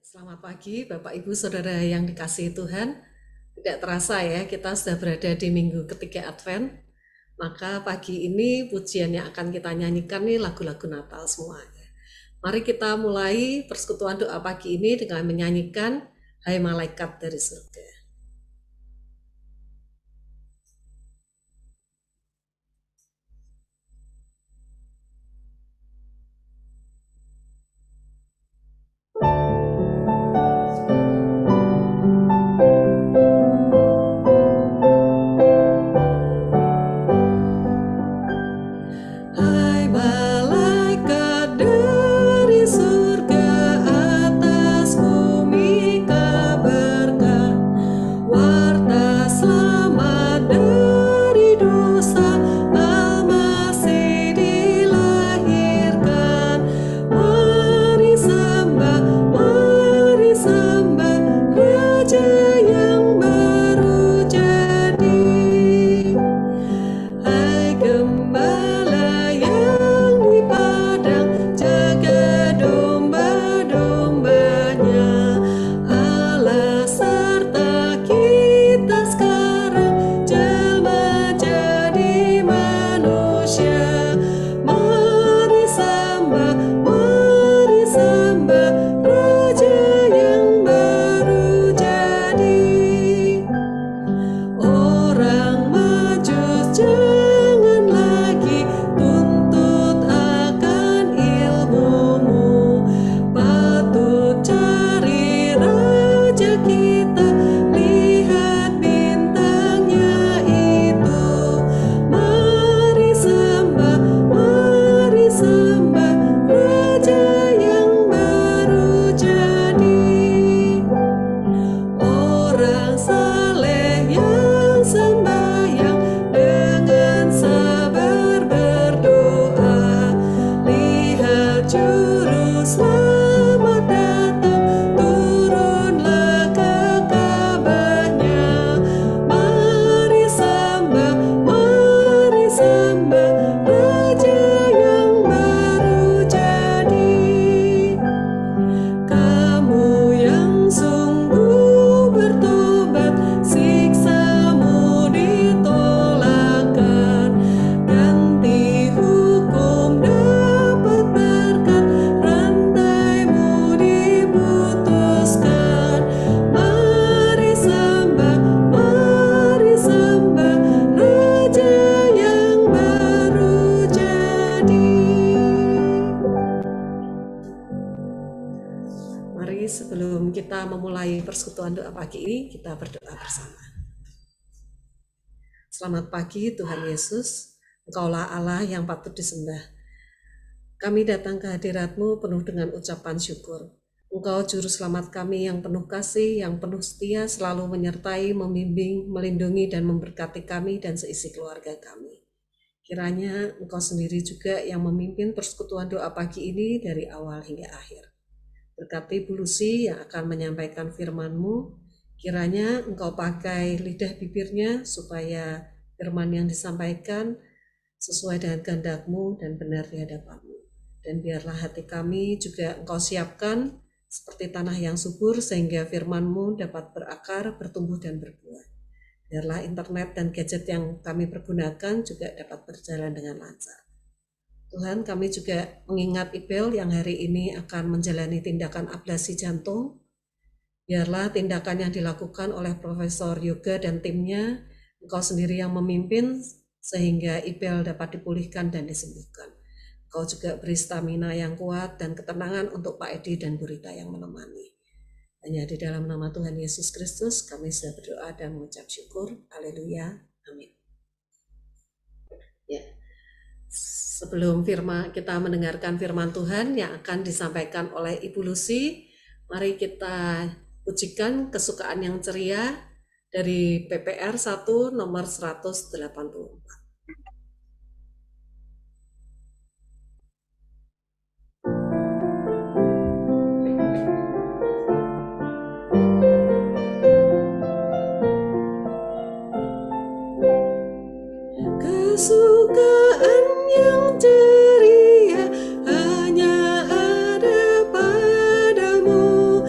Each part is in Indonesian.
Selamat pagi Bapak Ibu Saudara yang dikasihi Tuhan. Tidak terasa ya, kita sudah berada di minggu ketiga Advent. Maka pagi ini pujian yang akan kita nyanyikan nih lagu-lagu Natal semuanya. Mari kita mulai persekutuan doa pagi ini dengan menyanyikan Hai Malaikat dari Surga. Hai malaikat dari surga, atas bumi kabarkan warta selamat dari dosa, Al-Masih dilahirkan. Mari sembah Raja yang baru jadi. Hai gembala yang di padang, jaga domba-dombanya. Allah serta kita sekarang, jelma jadi manusia. Mari sembah Raja yang baru jadi. Orang Majus jangan lagi tuntut akan ilmumu, patut cari Raja kita, lihat bintangnya itu. Mari sembah Raja yang baru jadi. Orang saleh yang sembahyang dengan sabar berdoa, lihat juru selamat datang, turunlah ke Ka'bahnya. Mari sembah Raja yang baru jadi. Kamu yang sungguh bertobat, siksamu ditolakkan, ganti hukum dapat berkat, rantaimu diputuskan. Mari sembah Raja yang baru jadi. Mari sebelum kita memulai persekutuan doa pagi ini, kita berdoa bersama. Selamat pagi Tuhan Yesus, Engkaulah Allah yang patut disembah. Kami datang ke hadirat-Mu penuh dengan ucapan syukur. Engkau juru selamat kami yang penuh kasih, yang penuh setia, selalu menyertai, membimbing, melindungi, dan memberkati kami dan seisi keluarga kami. Kiranya Engkau sendiri juga yang memimpin persekutuan doa pagi ini dari awal hingga akhir. Berkati Bu Lucy yang akan menyampaikan firman-Mu, kiranya Engkau pakai lidah bibirnya supaya firman yang disampaikan sesuai dengan kehendak-Mu dan benar di hadapan-Mu. Dan biarlah hati kami juga Engkau siapkan seperti tanah yang subur sehingga firman-Mu dapat berakar, bertumbuh, dan berbuah. Biarlah internet dan gadget yang kami pergunakan juga dapat berjalan dengan lancar. Tuhan, kami juga mengingat Ibel yang hari ini akan menjalani tindakan ablasi jantung. Biarlah tindakan yang dilakukan oleh Profesor Yoga dan timnya, Engkau sendiri yang memimpin sehingga Ibel dapat dipulihkan dan disembuhkan. Engkau juga beri stamina yang kuat dan ketenangan untuk Pak Edi dan Bu Rita yang menemani. Hanya di dalam nama Tuhan Yesus Kristus kami sudah berdoa dan mengucap syukur. Haleluya. Amin. Ya. Sebelum kita mendengarkan firman Tuhan yang akan disampaikan oleh Ibu Lucy, mari kita pujikan kesukaan yang ceria dari PPR 1 nomor 184. Kesukaan yang ceria hanya ada padamu,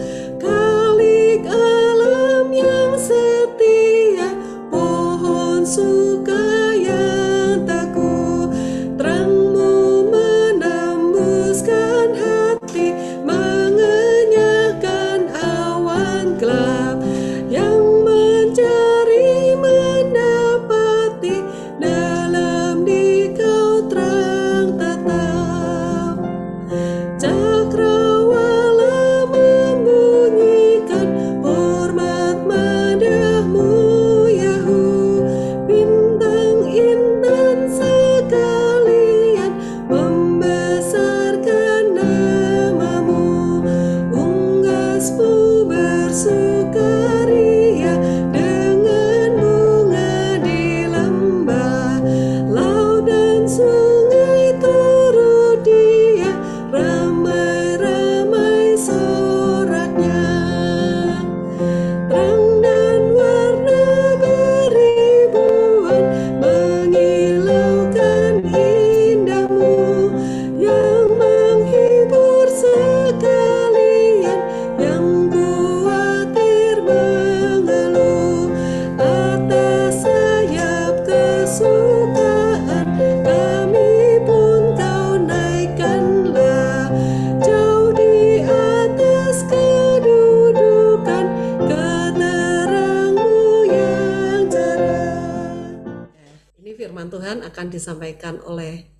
akan disampaikan oleh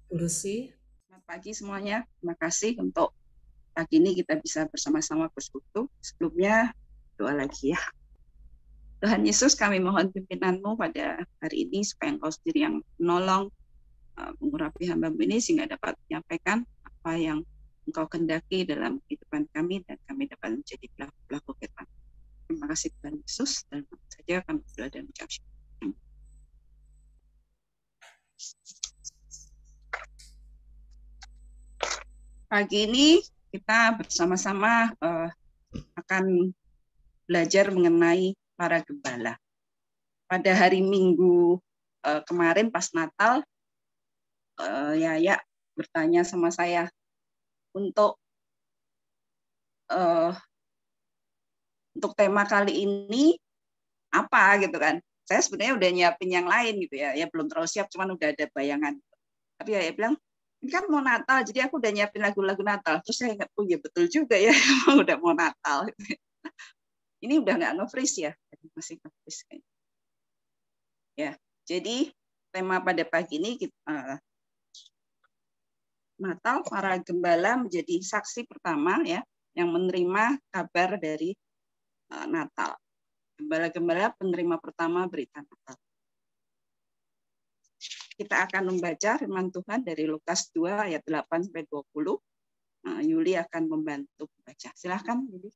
Bu Lucy. Selamat pagi semuanya. Terima kasih untuk pagi ini kita bisa bersama-sama bersekutu. Sebelumnya doa lagi ya. Tuhan Yesus, kami mohon pimpinanmu pada hari ini supaya Engkau sendiri yang menolong, mengurapi hamba-Mu ini sehingga dapat menyampaikan apa yang Engkau kehendaki dalam kehidupan kami dan kami dapat menjadi pelaku firman. Terima kasih Tuhan Yesus, dan saja kami berdoa dan mengucap syukur. Pagi ini kita bersama-sama akan belajar mengenai para gembala. Pada hari Minggu kemarin pas Natal, Yaya bertanya sama saya untuk tema kali ini apa gitu kan. Saya sebenarnya udah nyiapin yang lain gitu ya, belum terlalu siap, cuman udah ada bayangan. Tapi Yaya bilang, ini kan mau Natal, jadi aku udah nyiapin lagu-lagu Natal. Terus saya ingat, oh ya betul juga ya, udah mau Natal. Ini udah nggak nge-freeze ya, masih nge-freeze kayaknya. Ya, jadi tema pada pagi ini kita Natal, para gembala menjadi saksi pertama ya yang menerima kabar dari Natal. Gembala-gembala penerima pertama berita Natal. Kita akan membaca firman Tuhan dari Lukas 2 ayat 8 sampai 20. Yuli akan membantu membaca. Silakan Yuli.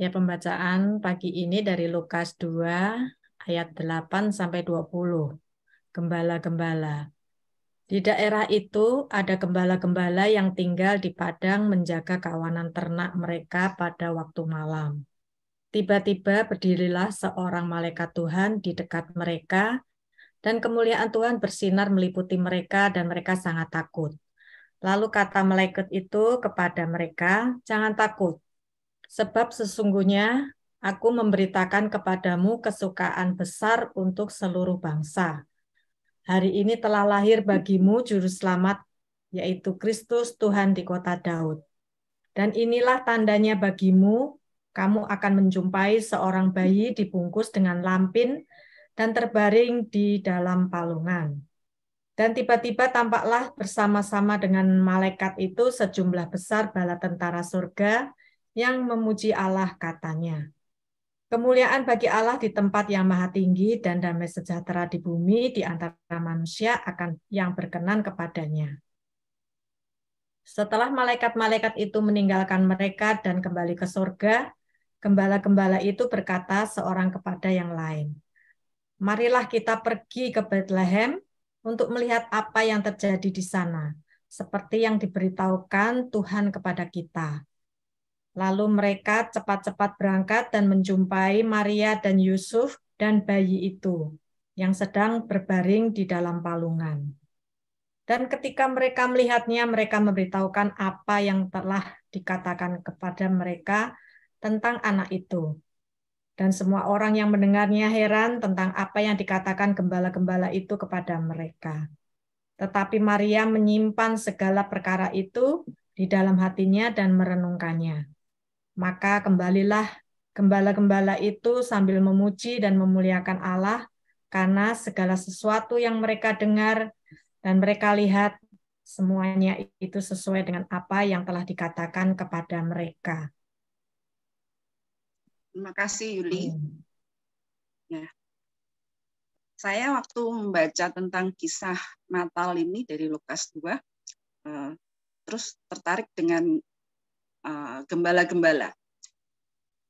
Ya, pembacaan pagi ini dari Lukas 2 ayat 8 sampai 20. Gembala-gembala. Di daerah itu ada gembala-gembala yang tinggal di padang menjaga kawanan ternak mereka pada waktu malam. Tiba-tiba berdirilah seorang malaikat Tuhan di dekat mereka, dan kemuliaan Tuhan bersinar meliputi mereka dan mereka sangat takut. Lalu kata malaikat itu kepada mereka, "Jangan takut, sebab sesungguhnya aku memberitakan kepadamu kesukaan besar untuk seluruh bangsa. Hari ini telah lahir bagimu juru selamat, yaitu Kristus Tuhan di kota Daud. Dan inilah tandanya bagimu, kamu akan menjumpai seorang bayi dibungkus dengan lampin dan terbaring di dalam palungan." Dan tiba-tiba tampaklah bersama-sama dengan malaikat itu sejumlah besar bala tentara surga yang memuji Allah, katanya, "Kemuliaan bagi Allah di tempat yang maha tinggi dan damai sejahtera di bumi di antara manusia akan yang berkenan kepadanya." Setelah malaikat-malaikat itu meninggalkan mereka dan kembali ke surga, gembala-gembala itu berkata seorang kepada yang lain, "Marilah kita pergi ke Bethlehem untuk melihat apa yang terjadi di sana, seperti yang diberitahukan Tuhan kepada kita." Lalu mereka cepat-cepat berangkat dan menjumpai Maria dan Yusuf dan bayi itu yang sedang berbaring di dalam palungan. Dan ketika mereka melihatnya, mereka memberitahukan apa yang telah dikatakan kepada mereka tentang anak itu. Dan semua orang yang mendengarnya heran tentang apa yang dikatakan gembala-gembala itu kepada mereka. Tetapi Maria menyimpan segala perkara itu di dalam hatinya dan merenungkannya. Maka kembalilah gembala-gembala itu sambil memuji dan memuliakan Allah karena segala sesuatu yang mereka dengar dan mereka lihat, semuanya itu sesuai dengan apa yang telah dikatakan kepada mereka. Terima kasih Yuli. Ya. Saya waktu membaca tentang kisah Natal ini dari Lukas 2, terus tertarik dengan gembala-gembala.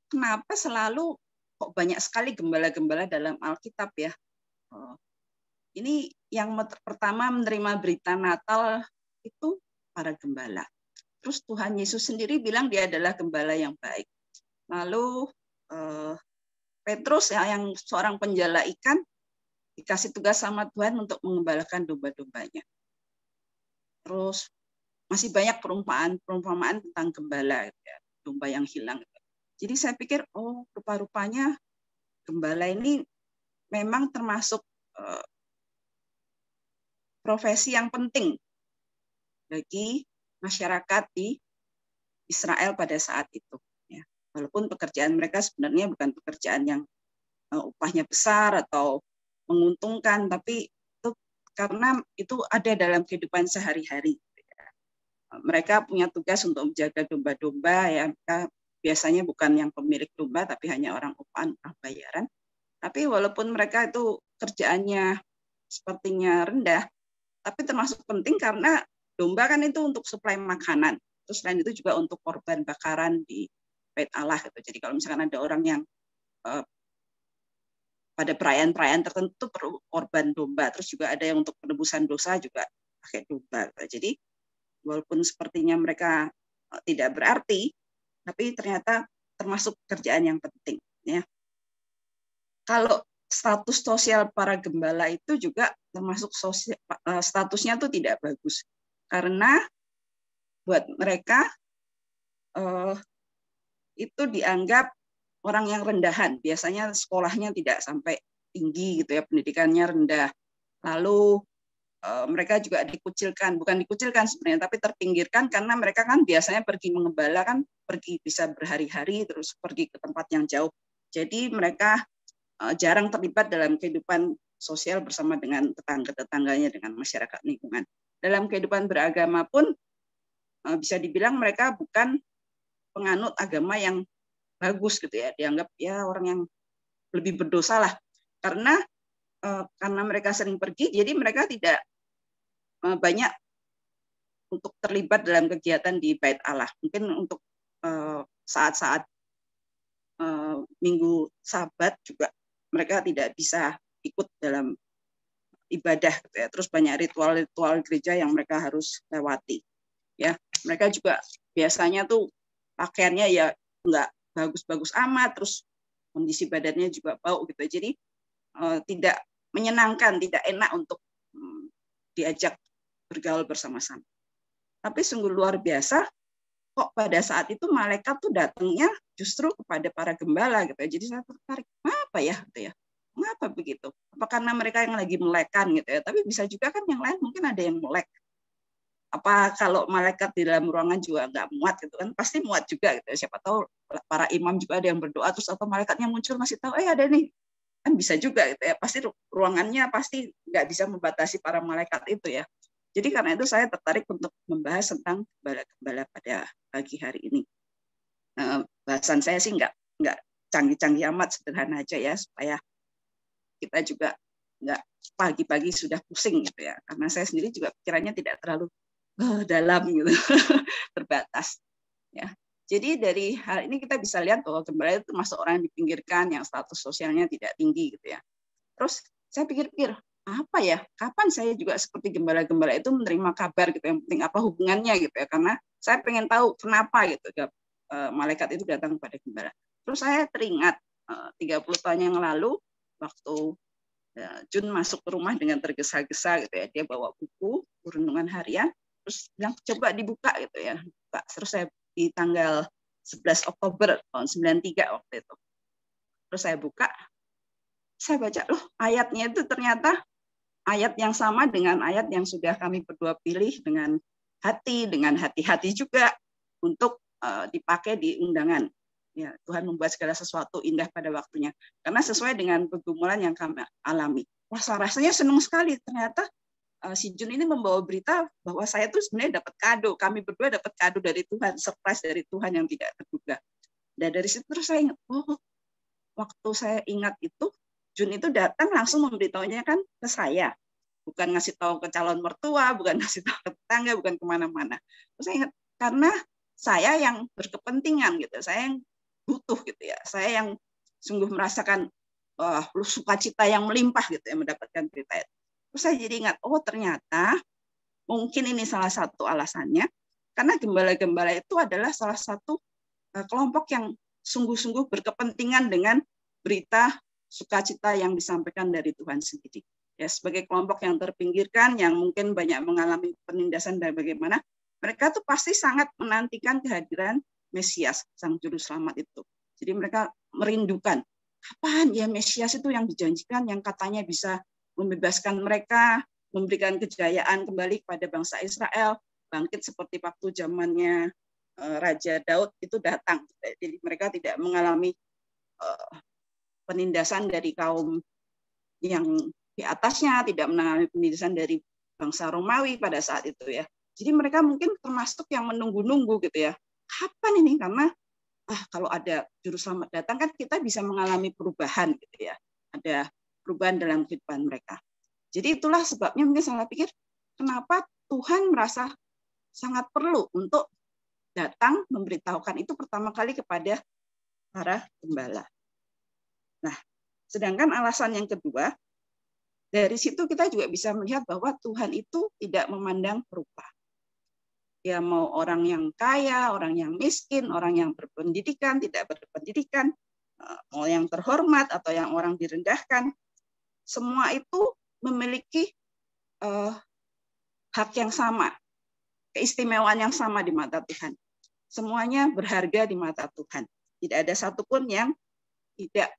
Kenapa selalu kok banyak sekali gembala-gembala dalam Alkitab ya? Ini yang pertama menerima berita Natal itu para gembala. Terus Tuhan Yesus sendiri bilang dia adalah gembala yang baik. Lalu Petrus yang seorang penjala ikan dikasih tugas sama Tuhan untuk mengembalakan domba-dombanya. Terus masih banyak perumpamaan tentang gembala, ya, domba yang hilang. Jadi saya pikir, oh rupa-rupanya gembala ini memang termasuk profesi yang penting bagi masyarakat di Israel pada saat itu. Ya. Walaupun pekerjaan mereka sebenarnya bukan pekerjaan yang upahnya besar atau menguntungkan, tapi itu karena itu ada dalam kehidupan sehari-hari. Mereka punya tugas untuk menjaga domba-domba, ya. Mereka biasanya bukan yang pemilik domba, tapi hanya orang upahan bayaran. Tapi walaupun mereka itu kerjaannya sepertinya rendah, tapi termasuk penting karena domba kan itu untuk suplai makanan. Terus selain itu juga untuk korban bakaran di Bait Allah gitu. Jadi kalau misalkan ada orang yang pada perayaan-perayaan tertentu perlu korban domba, terus juga ada yang untuk penebusan dosa juga pakai domba. Jadi walaupun sepertinya mereka tidak berarti, tapi ternyata termasuk kerjaan yang penting. Ya. Kalau status sosial para gembala itu juga termasuk statusnya tuh tidak bagus, karena buat mereka itu dianggap orang yang rendahan. Biasanya sekolahnya tidak sampai tinggi gitu ya, pendidikannya rendah. Lalu mereka juga dikucilkan, bukan dikucilkan sebenarnya, tapi terpinggirkan karena mereka kan biasanya pergi mengembala kan pergi bisa berhari-hari terus pergi ke tempat yang jauh. Jadi mereka jarang terlibat dalam kehidupan sosial bersama dengan tetangga-tetangganya, dengan masyarakat lingkungan. Dalam kehidupan beragama pun bisa dibilang mereka bukan penganut agama yang bagus gitu ya, dianggap ya orang yang lebih berdosa lah, karena mereka sering pergi, jadi mereka tidak banyak untuk terlibat dalam kegiatan di Bait Allah. Mungkin untuk saat-saat minggu Sabat juga mereka tidak bisa ikut dalam ibadah gitu ya. Terus banyak ritual-ritual gereja yang mereka harus lewati. Ya, mereka juga biasanya tuh pakaiannya ya enggak bagus-bagus amat, terus kondisi badannya juga bau gitu. Jadi tidak menyenangkan, tidak enak untuk diajak bergaul bersama-sama. Tapi sungguh luar biasa, kok pada saat itu malaikat tuh datangnya justru kepada para gembala gitu. Jadi saya tertarik, apa ya gitu ya? Mengapa begitu? Apa karena mereka yang lagi melekan gitu ya? Tapi bisa juga kan yang lain mungkin ada yang melek. Apa kalau malaikat di dalam ruangan juga nggak muat gitu kan? Pasti muat juga gitu. Siapa tahu para imam juga ada yang berdoa terus atau malaikatnya muncul masih tahu ada nih. Kan bisa juga gitu ya. Pasti ruangannya pasti nggak bisa membatasi para malaikat itu ya. Jadi karena itu saya tertarik untuk membahas tentang gembala-gembala pada pagi hari ini. Bahasan saya sih nggak canggih-canggih amat, sederhana aja ya, supaya kita juga nggak pagi-pagi sudah pusing gitu ya. Karena saya sendiri juga pikirannya tidak terlalu dalam gitu, terbatas. Ya. Jadi dari hal ini kita bisa lihat bahwa gembala itu termasuk orang yang dipinggirkan, yang status sosialnya tidak tinggi gitu ya. Terus saya pikir-pikir, apa ya, kapan saya juga seperti gembala-gembala itu menerima kabar gitu, yang penting apa hubungannya gitu ya, karena saya pengen tahu kenapa gitu malaikat itu datang kepada gembala. Terus saya teringat 30 tahun yang lalu waktu Jun masuk ke rumah dengan tergesa-gesa gitu ya, dia bawa buku renungan harian, terus bilang coba dibuka gitu ya, terus saya di tanggal 11 Oktober tahun 93 waktu itu, terus saya buka, saya baca loh ayatnya itu ternyata ayat yang sama dengan ayat yang sudah kami berdua pilih dengan hati-hati juga untuk dipakai di undangan. Ya, Tuhan membuat segala sesuatu indah pada waktunya. Karena sesuai dengan pergumulan yang kami alami. Wah, rasanya senang sekali. Ternyata si Jun ini membawa berita bahwa saya tuh sebenarnya dapat kado. Kami berdua dapat kado dari Tuhan, surprise dari Tuhan yang tidak terduga. Dan dari situ terus saya ingat, waktu saya ingat itu, Jun itu datang langsung memberitahunya kan ke saya, bukan ngasih tahu ke calon mertua, bukan ngasih tahu ke tetangga, bukan kemana-mana. Terus saya ingat, karena saya yang berkepentingan gitu, saya yang butuh gitu ya, saya yang sungguh merasakan sukacita yang melimpah gitu ya mendapatkan berita itu. Terus saya jadi ingat, ternyata mungkin ini salah satu alasannya, karena gembala-gembala itu adalah salah satu kelompok yang sungguh-sungguh berkepentingan dengan berita sukacita yang disampaikan dari Tuhan sendiri. Ya, sebagai kelompok yang terpinggirkan, yang mungkin banyak mengalami penindasan dan bagaimana, mereka tuh pasti sangat menantikan kehadiran Mesias, Sang Juru Selamat itu. Jadi mereka merindukan, kapan ya Mesias itu yang dijanjikan, yang katanya bisa membebaskan mereka, memberikan kejayaan kembali kepada bangsa Israel, bangkit seperti waktu zamannya Raja Daud itu datang. Jadi mereka tidak mengalami penindasan dari kaum yang di atasnya, tidak mengalami penindasan dari bangsa Romawi pada saat itu ya. Jadi mereka mungkin termasuk yang menunggu-nunggu gitu ya. Kapan ini? Karena kalau ada juru selamat datang kan kita bisa mengalami perubahan gitu ya. Ada perubahan dalam kehidupan mereka. Jadi itulah sebabnya mungkin saya pikir kenapa Tuhan merasa sangat perlu untuk datang memberitahukan itu pertama kali kepada para gembala. Nah, sedangkan alasan yang kedua, dari situ kita juga bisa melihat bahwa Tuhan itu tidak memandang rupa. Ya mau orang yang kaya, orang yang miskin, orang yang berpendidikan, tidak berpendidikan, mau yang terhormat atau yang orang direndahkan, semua itu memiliki hak yang sama, keistimewaan yang sama di mata Tuhan. Semuanya berharga di mata Tuhan. Tidak ada satupun yang tidak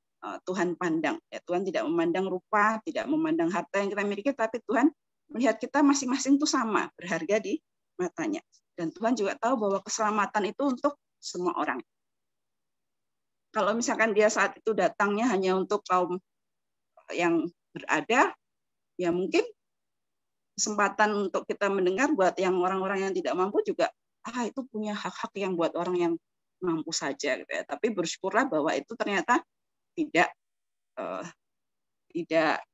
Tuhan pandang. Ya, Tuhan tidak memandang rupa, tidak memandang harta yang kita miliki, tapi Tuhan melihat kita masing-masing itu sama, berharga di matanya. Dan Tuhan juga tahu bahwa keselamatan itu untuk semua orang. Kalau misalkan dia saat itu datangnya hanya untuk kaum yang berada, ya mungkin kesempatan untuk kita mendengar buat yang orang-orang yang tidak mampu juga, itu punya hak-hak yang buat orang yang mampu saja. Gitu ya. Tapi bersyukurlah bahwa itu ternyata tidak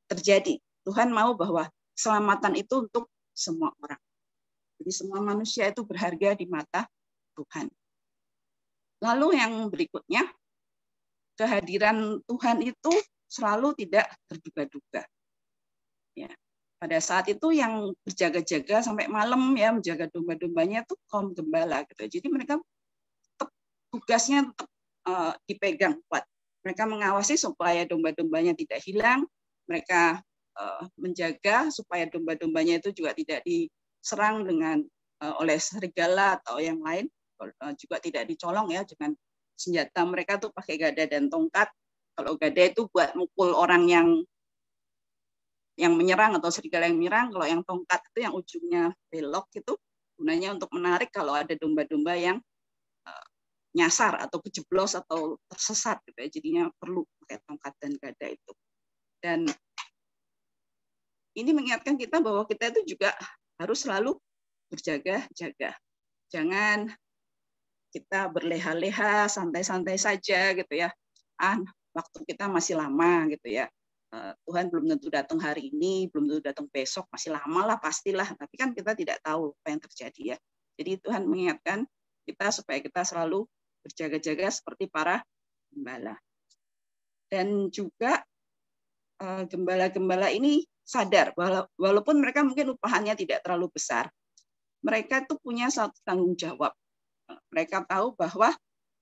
terjadi. Tuhan mau bahwa keselamatan itu untuk semua orang. Jadi semua manusia itu berharga di mata Tuhan. Lalu yang berikutnya, kehadiran Tuhan itu selalu tidak terduga-duga. Ya. Pada saat itu yang berjaga-jaga sampai malam ya menjaga domba-dombanya itu kaum gembala gitu. Jadi mereka tugasnya tetap dipegang kuat. Mereka mengawasi supaya domba-dombanya tidak hilang, mereka menjaga supaya domba-dombanya itu juga tidak diserang dengan oleh serigala atau yang lain, juga tidak dicolong ya dengan senjata. Mereka tuh pakai gada dan tongkat. Kalau gada itu buat mukul orang yang menyerang atau serigala yang menyerang, kalau yang tongkat itu yang ujungnya belok itu gunanya untuk menarik kalau ada domba-domba yang nyasar atau kejeblos atau tersesat gitu ya. Jadinya perlu pakai tongkat dan gada itu. Dan ini mengingatkan kita bahwa kita itu juga harus selalu berjaga-jaga. Jangan kita berleha-leha, santai-santai saja gitu ya. Waktu kita masih lama gitu ya. Tuhan belum tentu datang hari ini, belum tentu datang besok, masih lama lah pastilah. Tapi kan kita tidak tahu apa yang terjadi ya. Jadi Tuhan mengingatkan kita supaya kita selalu berjaga-jaga seperti para gembala. Dan juga gembala-gembala ini sadar walaupun mereka mungkin upahannya tidak terlalu besar, mereka itu punya satu tanggung jawab. Mereka tahu bahwa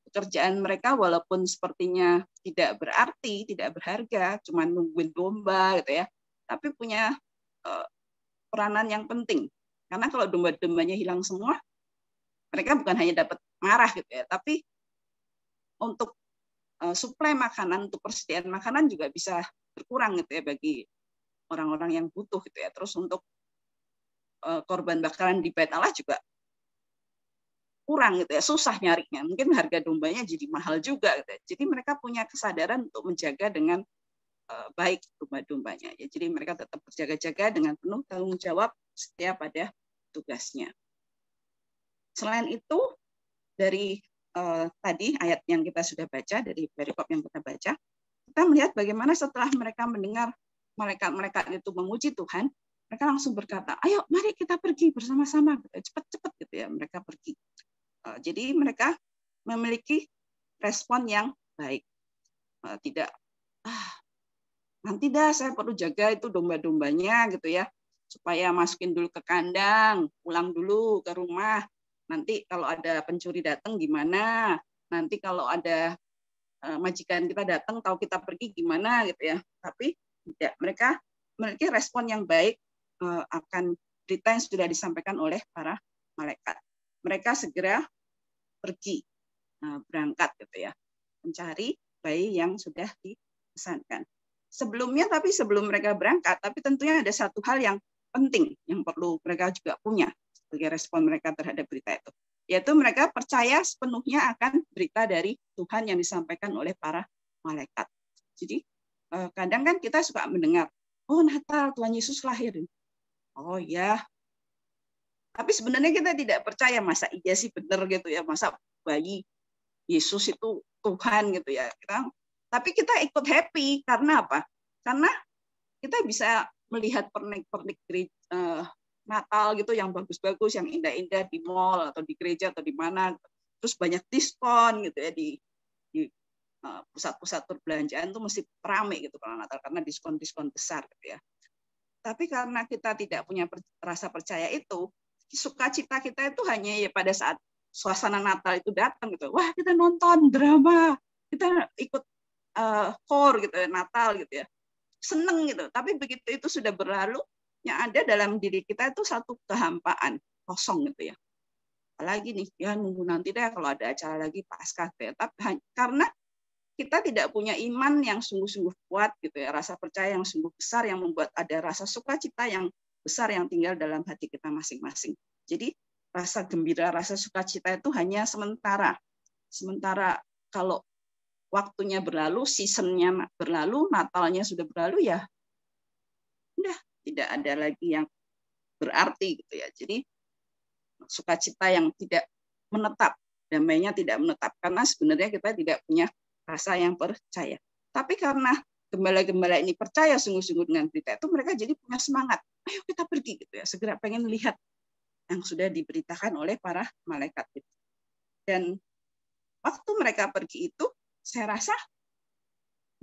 pekerjaan mereka walaupun sepertinya tidak berarti, tidak berharga, cuma nungguin domba gitu ya, tapi punya peranan yang penting. Karena kalau domba-dombanya hilang semua, mereka bukan hanya dapat marah gitu ya, tapi untuk suplai makanan, untuk persediaan makanan juga bisa berkurang gitu ya bagi orang-orang yang butuh gitu ya. Terus untuk korban bakaran di Bait Allah juga kurang gitu ya, susah nyarinya. Mungkin harga dombanya jadi mahal juga gitu ya. Jadi mereka punya kesadaran untuk menjaga dengan baik domba-dombanya. Ya, jadi mereka tetap berjaga-jaga dengan penuh tanggung jawab setia pada tugasnya. Selain itu, dari tadi ayat yang kita sudah baca, dari perikop yang kita baca, kita melihat bagaimana setelah mereka mendengar malaikat-malaikat itu memuji Tuhan, mereka langsung berkata, ayo mari kita pergi bersama-sama, cepat-cepat gitu ya, mereka pergi. Jadi mereka memiliki respon yang baik. Tidak, nanti dah saya perlu jaga itu domba-dombanya gitu ya, supaya masukin dulu ke kandang, pulang dulu ke rumah. Nanti kalau ada pencuri datang gimana? Nanti kalau ada majikan kita datang tahu kita pergi gimana gitu ya. Tapi tidak, mereka memiliki respon yang baik akan berita yang sudah disampaikan oleh para malaikat. Mereka segera pergi, berangkat gitu ya, mencari bayi yang sudah dipesankan. Sebelum mereka berangkat, tapi tentunya ada satu hal yang penting yang perlu mereka juga punya sebagai respon mereka terhadap berita itu, yaitu mereka percaya sepenuhnya akan berita dari Tuhan yang disampaikan oleh para malaikat. Jadi kadang kan kita suka mendengar oh Natal, Tuhan Yesus lahir. Oh ya, tapi sebenarnya kita tidak percaya, masa iya sih benar gitu ya, masa bayi Yesus itu Tuhan gitu ya. Tapi kita ikut happy karena apa? Karena kita bisa melihat pernik-pernik Natal gitu yang bagus-bagus, yang indah-indah di mall atau di gereja atau di mana. Terus banyak diskon gitu ya di pusat-pusat perbelanjaan tuh mesti rame gitu kalau Natal karena diskon-diskon besar gitu ya. Tapi karena kita tidak punya rasa percaya itu, sukacita kita itu hanya ya pada saat suasana Natal itu datang gitu. Wah, kita nonton drama, kita ikut khor gitu ya, Natal gitu ya. Seneng gitu. Tapi begitu itu sudah berlalu, yang ada dalam diri kita itu satu kehampaan, kosong gitu ya. Apalagi nih, ya nunggu nanti deh kalau ada acara lagi Paskah gitu ya. Tapi karena kita tidak punya iman yang sungguh-sungguh kuat gitu ya, rasa percaya yang sungguh besar yang membuat ada rasa sukacita yang besar yang tinggal dalam hati kita masing-masing. Jadi rasa gembira, rasa sukacita itu hanya sementara. Sementara kalau waktunya berlalu, seasonnya berlalu, Natalnya sudah berlalu ya, udah tidak ada lagi yang berarti gitu ya. Jadi sukacita yang tidak menetap, damainya tidak menetap karena sebenarnya kita tidak punya rasa yang percaya. Tapi karena gembala-gembala ini percaya sungguh-sungguh dengan berita itu, mereka jadi punya semangat. Ayo kita pergi gitu ya, segera pengen lihat yang sudah diberitakan oleh para malaikat itu. Dan waktu mereka pergi itu, saya rasa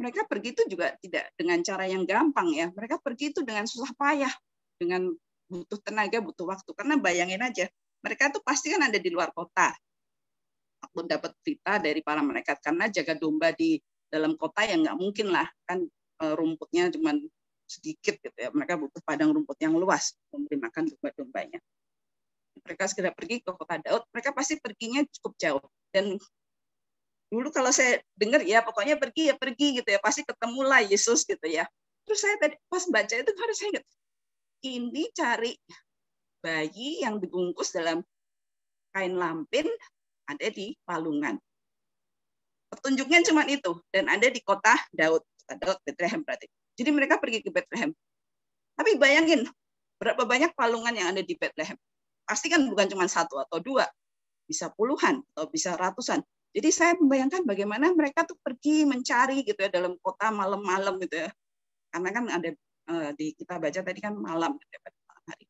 mereka pergi itu juga tidak dengan cara yang gampang ya. Mereka pergi itu dengan susah payah, dengan butuh tenaga, butuh waktu. Karena bayangin aja, mereka tuh pasti kan ada di luar kota. Aku dapat berita dari para malaikat karena jaga domba di dalam kota yang nggak mungkin lah kan, rumputnya cuma sedikit gitu ya, mereka butuh padang rumput yang luas memberi makan domba-dombanya. Mereka segera pergi ke kota Daud, mereka pasti perginya cukup jauh. Dan dulu kalau saya dengar ya pokoknya pergi ya pergi gitu ya, pasti ketemulah Yesus gitu ya. Terus saya tadi pas baca itu baru saya ingat, ini cari bayi yang dibungkus dalam kain lampin ada di palungan. Petunjuknya cuma itu, dan ada di kota Daud, Bethlehem berarti. Jadi mereka pergi ke Bethlehem. Tapi bayangin, berapa banyak palungan yang ada di Bethlehem. Pasti kan bukan cuma satu atau dua, bisa puluhan atau bisa ratusan. Jadi saya membayangkan bagaimana mereka tuh pergi mencari gitu ya dalam kota malam-malam gitu ya. Karena kan ada di kita baca tadi kan malam gitu ya, pada malam hari.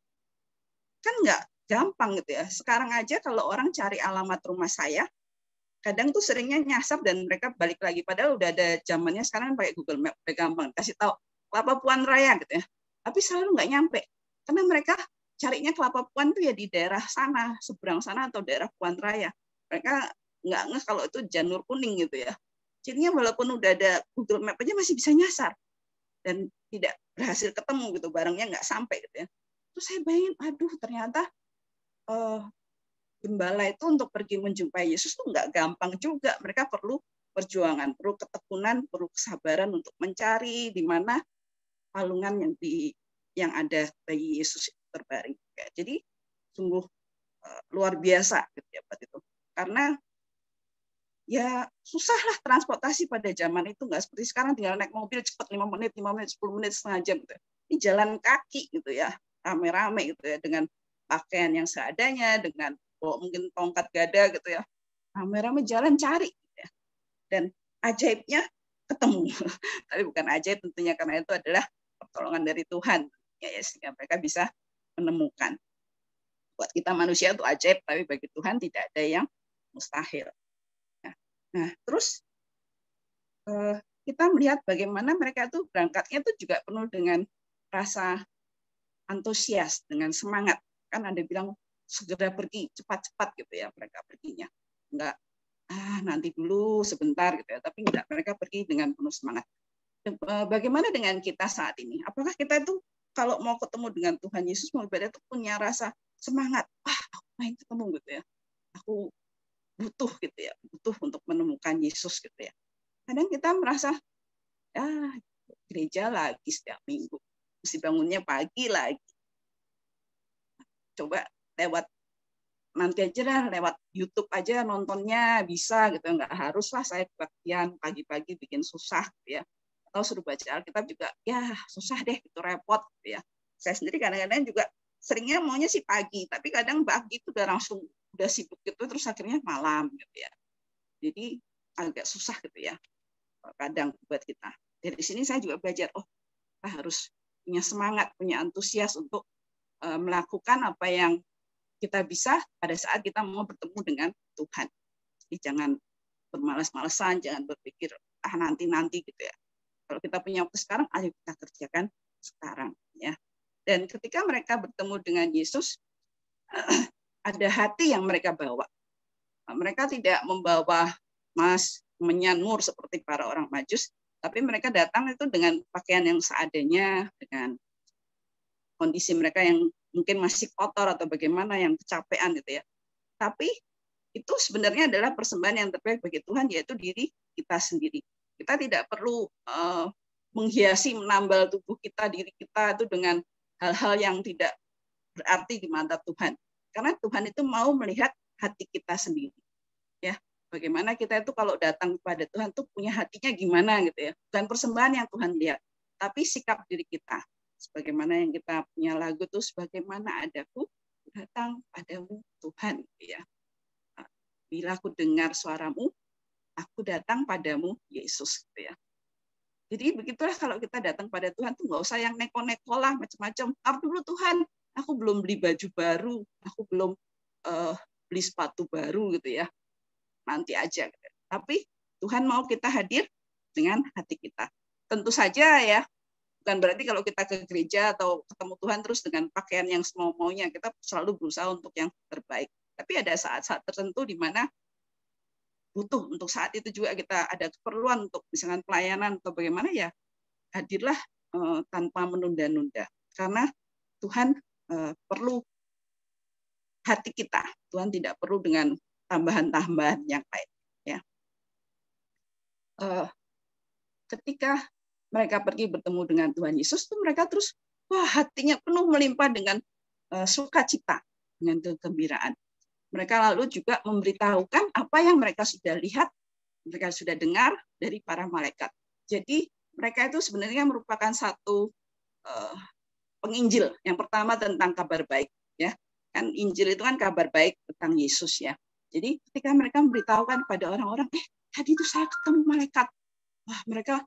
Kan nggak gampang gitu ya. Sekarang aja kalau orang cari alamat rumah saya, kadang tuh seringnya nyasar dan mereka balik lagi. Padahal udah ada zamannya sekarang pakai Google Map, udah gampang. Kasih tahu Kelapa Puan Raya gitu ya. Tapi selalu nggak nyampe. Karena mereka carinya Kelapa Puan tuh ya di daerah sana, seberang sana atau daerah Puan Raya. Mereka nggak ngeh kalau itu Janur Kuning gitu ya. Jadinya walaupun udah ada Google Map aja masih bisa nyasar. Dan tidak berhasil ketemu gitu, barangnya nggak sampai gitu ya. Terus saya bayangin, aduh ternyata gembala itu untuk pergi menjumpai Yesus tuh nggak gampang juga. Mereka perlu perjuangan, perlu ketekunan, perlu kesabaran untuk mencari di mana palungan yang ada bayi Yesus terbaring. Jadi sungguh luar biasa gitu ya buat itu. Karena ya susahlah transportasi pada zaman itu, nggak seperti sekarang tinggal naik mobil cepat 5 menit, 10 menit, setengah jam gitu. Ini jalan kaki gitu ya, rame-rame gitu ya, dengan pakaian yang seadanya, dengan mungkin tongkat gada gitu ya, rame-rame jalan cari gitu ya. Dan ajaibnya ketemu. Tapi bukan ajaib tentunya, karena itu adalah pertolongan dari Tuhan ya, sehingga mereka bisa menemukan. Buat kita manusia itu ajaib, tapi bagi Tuhan tidak ada yang mustahil. Nah, terus kita melihat bagaimana mereka itu berangkatnya itu juga penuh dengan rasa antusias, dengan semangat. Kan ada bilang segera pergi, cepat-cepat gitu ya mereka perginya. Enggak, nanti dulu sebentar gitu ya, tapi enggak, mereka pergi dengan penuh semangat. Bagaimana dengan kita saat ini? Apakah kita itu kalau mau ketemu dengan Tuhan Yesus, mau ibadah itu punya rasa semangat? Aku main ketemu gitu ya. Aku butuh gitu ya, butuh untuk menemukan Yesus gitu ya. Kadang kita merasa gereja lagi setiap minggu, mesti bangunnya pagi lagi. Coba lewat nanti aja lah, lewat YouTube aja nontonnya bisa gitu, nggak haruslah saya kebaktian pagi-pagi bikin susah gitu ya. atau suruh baca Alkitab juga ya susah deh, itu repot gitu ya. Saya sendiri kadang-kadang juga seringnya maunya sih pagi, tapi kadang pagi itu udah sibuk gitu, terus akhirnya malam gitu ya. Jadi agak susah gitu ya kadang buat kita. Dari sini saya juga belajar, kita harus punya semangat, punya antusias untuk melakukan apa yang kita bisa pada saat kita mau bertemu dengan Tuhan. Jadi jangan bermalas-malasan, jangan berpikir nanti-nanti gitu ya. Kalau kita punya waktu sekarang, ayo kita kerjakan sekarang ya. Dan ketika mereka bertemu dengan Yesus, ada hati yang mereka bawa. Mereka tidak membawa emas, menyanmur seperti para orang Majus, tapi mereka datang itu dengan pakaian yang seadanya, dengan kondisi mereka yang mungkin masih kotor atau bagaimana, yang kecapean gitu ya. Tapi itu sebenarnya adalah persembahan yang terbaik bagi Tuhan, yaitu diri kita sendiri. Kita tidak perlu menghiasi, menambal tubuh kita, diri kita itu dengan hal-hal yang tidak berarti di mata Tuhan. Karena Tuhan itu mau melihat hati kita sendiri. Ya, bagaimana kita itu kalau datang kepada Tuhan tuh punya hatinya gimana gitu ya. Bukan persembahan yang Tuhan lihat, tapi sikap diri kita. Sebagaimana yang kita punya lagu tuh, sebagaimana adaku datang padamu Tuhan gitu ya. Bila aku dengar suaramu, aku datang padamu Yesus gitu ya. Jadi begitulah kalau kita datang pada Tuhan tuh nggak usah yang neko-neko lah macam-macam. Dulu Tuhan, aku belum beli baju baru, aku belum beli sepatu baru gitu ya. Nanti aja. Gitu. Tapi Tuhan mau kita hadir dengan hati kita. Tentu saja ya, bukan berarti kalau kita ke gereja atau ketemu Tuhan terus dengan pakaian yang semau-maunya, kita selalu berusaha untuk yang terbaik. Tapi ada saat-saat tertentu di mana butuh untuk saat itu juga kita ada keperluan untuk misalkan pelayanan atau bagaimana ya, hadirlah tanpa menunda-nunda. Karena Tuhan perlu hati kita. Tuhan tidak perlu dengan tambahan-tambahan yang lain. Ya. Ketika mereka pergi bertemu dengan Tuhan Yesus, tuh mereka terus hatinya penuh melimpah dengan sukacita, dengan kegembiraan. Mereka lalu juga memberitahukan apa yang mereka sudah lihat, mereka sudah dengar dari para malaikat. Jadi mereka itu sebenarnya merupakan satu penginjil. Yang pertama tentang kabar baik, ya kan Injil itu kan kabar baik tentang Yesus ya. Jadi ketika mereka memberitahukan pada orang-orang, tadi itu saya ketemu malaikat. Wah, mereka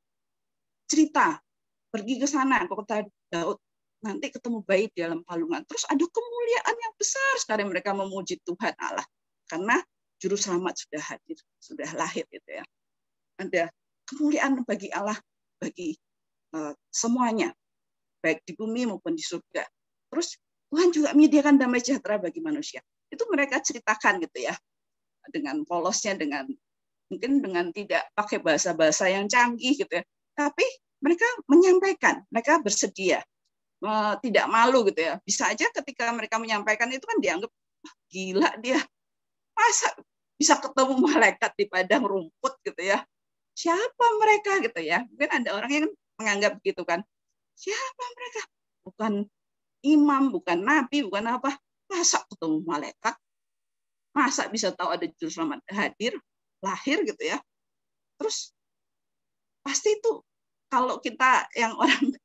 cerita pergi ke sana ke kota Daud. Nanti ketemu bayi di dalam palungan. Terus ada kemuliaan yang besar sekali, mereka memuji Tuhan Allah. Karena juru selamat sudah hadir, sudah lahir gitu ya. Ada kemuliaan bagi Allah, bagi semuanya, baik di bumi maupun di surga. Terus Tuhan juga menyediakan damai sejahtera bagi manusia. Itu mereka ceritakan gitu ya. Dengan polosnya, mungkin dengan tidak pakai bahasa-bahasa yang canggih gitu ya. Tapi mereka menyampaikan, mereka bersedia. Tidak malu gitu ya. Bisa aja ketika mereka menyampaikan itu kan dianggap gila dia. Masa bisa ketemu malaikat di padang rumput gitu ya. Siapa mereka gitu ya. Mungkin ada orang yang menganggap begitu kan. Siapa mereka? Bukan imam, bukan nabi, bukan apa. Masa ketemu malaikat? Masa bisa tahu ada juru selamat hadir, lahir gitu ya. Terus pasti itu kalau kita yang orang,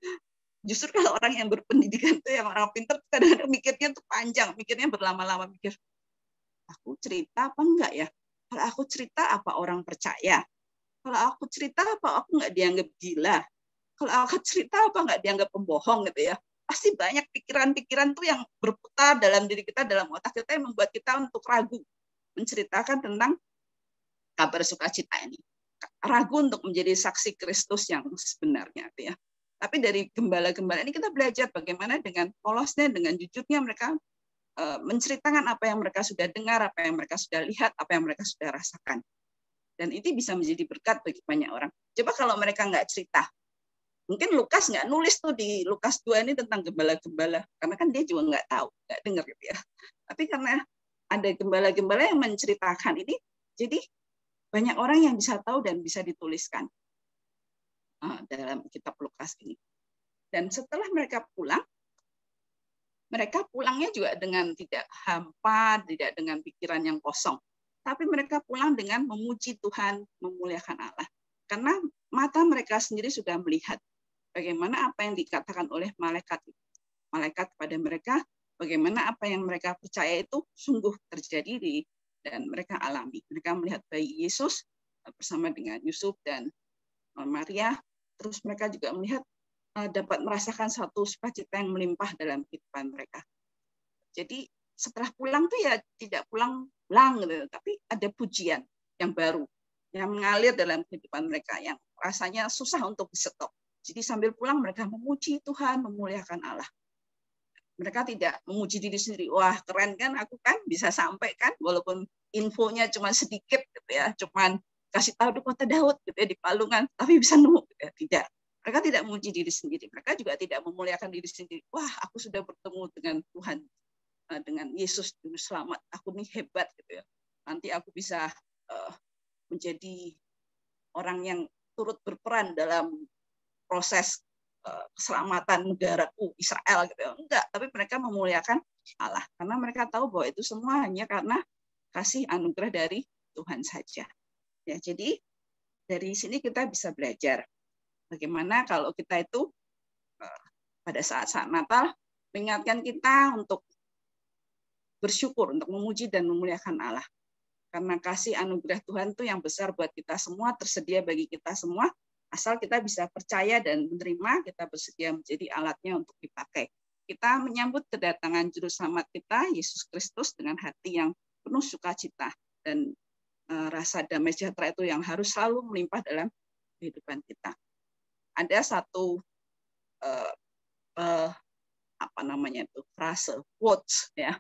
justru kalau orang yang berpendidikan tuh, yang orang pintar, kadang-kadang mikirnya tuh panjang, mikirnya berlama-lama, mikir, aku cerita apa enggak ya? Kalau aku cerita apa orang percaya? Kalau aku cerita apa aku enggak dianggap gila? Kalau aku cerita apa enggak dianggap pembohong gitu ya? Pasti banyak pikiran-pikiran tuh yang berputar dalam diri kita, dalam otak kita, yang membuat kita untuk ragu menceritakan tentang kabar sukacita ini. Ragu untuk menjadi saksi Kristus yang sebenarnya gitu ya. Tapi dari gembala-gembala ini kita belajar bagaimana dengan polosnya, dengan jujurnya mereka menceritakan apa yang mereka sudah dengar, apa yang mereka sudah lihat, apa yang mereka sudah rasakan. Dan itu bisa menjadi berkat bagi banyak orang. Coba kalau mereka nggak cerita, mungkin Lukas nggak nulis tuh di Lukas 2 ini tentang gembala-gembala, karena kan dia juga nggak tahu, nggak dengar gitu ya. Tapi karena ada gembala-gembala yang menceritakan ini, jadi banyak orang yang bisa tahu dan bisa dituliskan dalam kitab Lukas ini. Dan setelah mereka pulangnya juga dengan tidak hampa, tidak dengan pikiran yang kosong. Tapi mereka pulang dengan memuji Tuhan, memuliakan Allah. Karena mata mereka sendiri sudah melihat bagaimana apa yang dikatakan oleh malaikat kepada mereka, bagaimana apa yang mereka percaya itu sungguh terjadi dan mereka alami. Mereka melihat bayi Yesus bersama dengan Yusuf dan Maria, terus mereka juga melihat dapat merasakan satu sukacita yang melimpah dalam kehidupan mereka. Jadi setelah pulang tuh ya tidak pulang gitu, tapi ada pujian yang baru yang mengalir dalam kehidupan mereka yang rasanya susah untuk di-stop. Jadi sambil pulang mereka memuji Tuhan, memuliakan Allah. Mereka tidak memuji diri sendiri. Wah, keren kan, aku kan bisa sampai kan, walaupun infonya cuma sedikit gitu ya, cuman kasih tahu di kota Daud gitu ya, di Palungan, tapi bisa nemu gitu ya. Tidak. Mereka tidak memuji diri sendiri. Mereka juga tidak memuliakan diri sendiri. Wah, aku sudah bertemu dengan Tuhan, dengan Yesus Juru Selamat. Aku nih hebat gitu ya. Nanti aku bisa menjadi orang yang turut berperan dalam proses keselamatan negaraku Israel gitu ya. Enggak, tapi mereka memuliakan Allah karena mereka tahu bahwa itu semua hanya karena kasih anugerah dari Tuhan saja. Ya, jadi dari sini kita bisa belajar bagaimana kalau kita itu pada saat-saat Natal mengingatkan kita untuk bersyukur, untuk memuji dan memuliakan Allah. Karena kasih anugerah Tuhan itu yang besar buat kita semua, tersedia bagi kita semua, asal kita bisa percaya dan menerima, kita bersedia menjadi alatnya untuk dipakai. Kita menyambut kedatangan Juru Selamat kita, Yesus Kristus, dengan hati yang penuh sukacita dan rasa damai sejahtera itu yang harus selalu melimpah dalam kehidupan kita. Ada satu frase, quotes ya.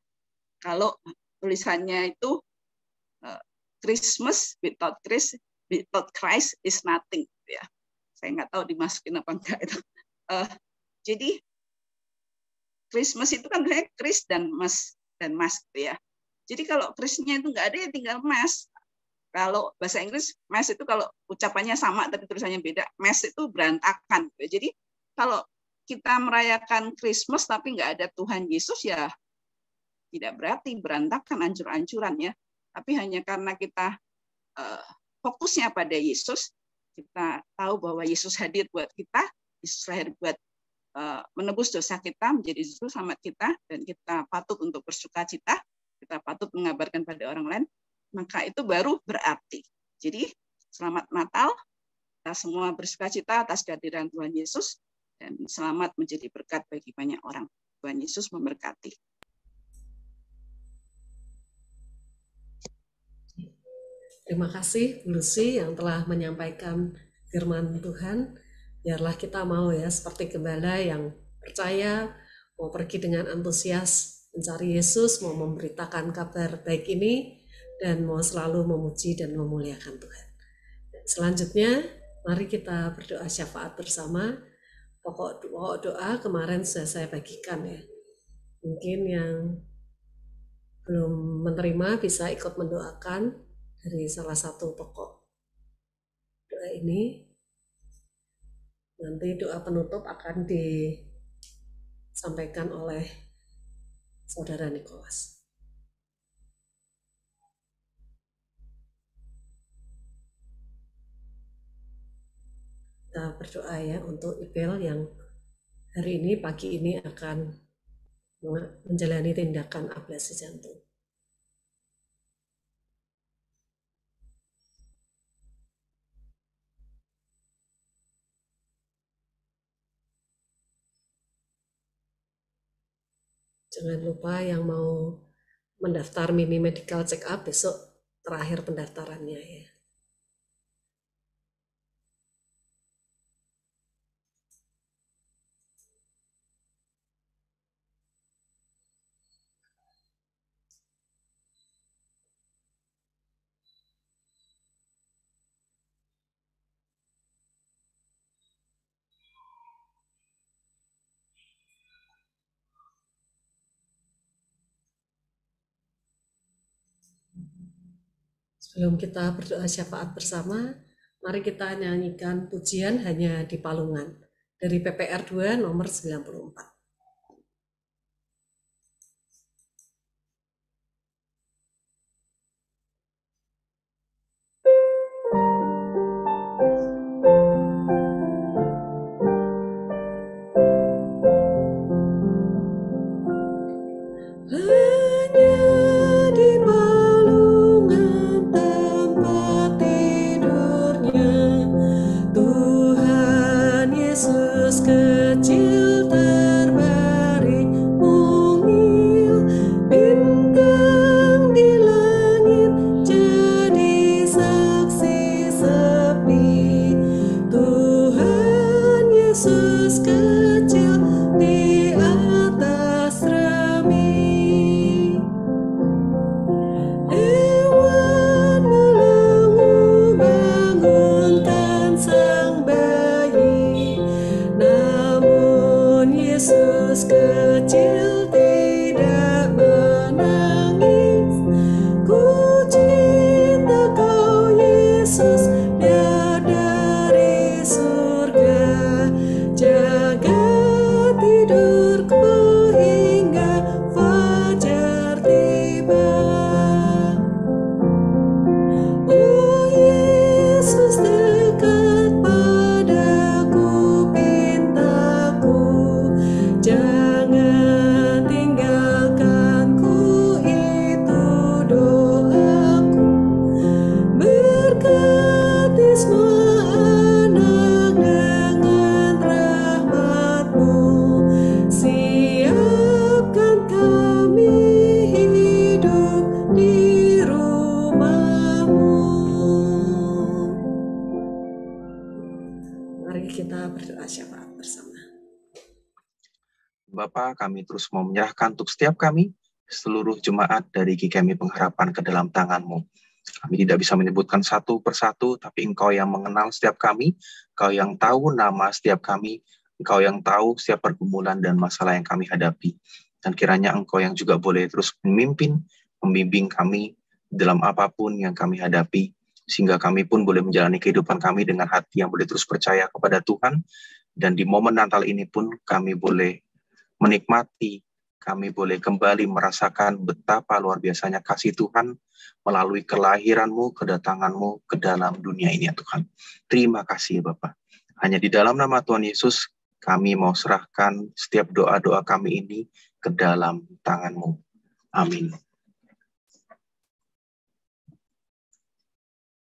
Kalau tulisannya itu Christmas without Christ is nothing. Ya, saya nggak tahu dimasukin apa enggak itu. Jadi Christmas itu kan sebenarnya Chris dan Mas gitu ya. Jadi kalau Christnya itu nggak ada ya tinggal Mas. Kalau bahasa Inggris Mas itu kalau ucapannya sama tapi tulisannya beda, Mas itu berantakan. Jadi kalau kita merayakan Christmas tapi nggak ada Tuhan Yesus ya tidak berarti berantakan, ancur-ancuran ya. Tapi hanya karena kita fokusnya pada Yesus, kita tahu bahwa Yesus hadir buat kita, Yesus lahir buat menebus dosa kita, menjadi juru selamat kita, dan kita patut untuk bersukacita, kita patut mengabarkan pada orang lain, maka itu baru berarti. Jadi selamat Natal, kita semua bersukacita atas kehadiran Tuhan Yesus, dan selamat menjadi berkat bagi banyak orang. Tuhan Yesus memberkati. Terima kasih Bu Lucy yang telah menyampaikan firman Tuhan. Biarlah kita mau ya seperti gembala yang percaya, mau pergi dengan antusias mencari Yesus, mau memberitakan kabar baik ini, dan mau selalu memuji dan memuliakan Tuhan. Selanjutnya, mari kita berdoa syafaat bersama. Pokok doa kemarin sudah saya bagikan ya. Mungkin yang belum menerima bisa ikut mendoakan dari salah satu pokok doa ini. Nanti doa penutup akan disampaikan oleh Saudara Nikolas. Kita berdoa ya untuk Ibel yang hari ini, pagi ini akan menjalani tindakan ablasi jantung. Jangan lupa yang mau mendaftar mini medical check up besok terakhir pendaftarannya ya. Sebelum kita berdoa syafaat bersama, mari kita nyanyikan pujian Hanya di Palungan dari PPR 2 nomor 94. hanya di balungan tempat tidurnya Tuhan Yesus kecil terbaring mungil, bintang di langit jadi saksi sepi. Tuhan Yesus kecil di atas rami. Hewan melenggu bangunkan sang bayi, namun Yesus kecil tidak menangis. Ku cinta kau Yesus, Dia dari surga, jaga tidurku hingga fajar tiba. Oh Yesus dekat padaku, pintaku, jangan tinggalkanku, itu doaku. Berkati semua anak dengan rahmat-Mu, siapkan kami hidup di rumah-Mu. Mari kita berdoa syafaat bersama. Bapa, kami terus mau menyerahkan untuk setiap kami, seluruh jemaat dari GKMI Pengharapan ke dalam tangan-Mu. Kami tidak bisa menyebutkan satu persatu, tapi Engkau yang mengenal setiap kami, Engkau yang tahu nama setiap kami, Engkau yang tahu setiap pergumulan dan masalah yang kami hadapi. Dan kiranya Engkau yang juga boleh terus memimpin, membimbing kami dalam apapun yang kami hadapi, sehingga kami pun boleh menjalani kehidupan kami dengan hati yang boleh terus percaya kepada Tuhan. Dan di momen Natal ini pun kami boleh menikmati, kami boleh kembali merasakan betapa luar biasanya kasih Tuhan melalui kelahiran-Mu, kedatangan-Mu ke dalam dunia ini ya Tuhan. Terima kasih Bapa. Hanya di dalam nama Tuhan Yesus, kami mau serahkan setiap doa-doa kami ini ke dalam tangan-Mu. Amin.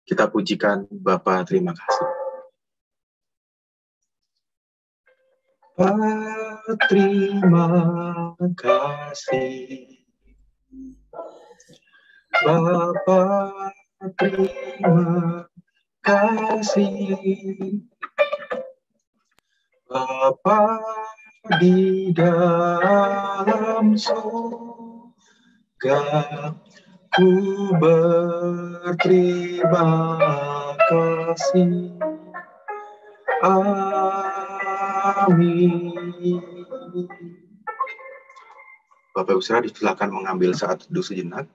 Kita pujikan Bapa, terima kasih. Terima kasih Bapa, terima kasih Bapa di dalam surga, ku berterima kasih. Amin. Bapak Ibu saudara, silakan mengambil saat teduh sejenak.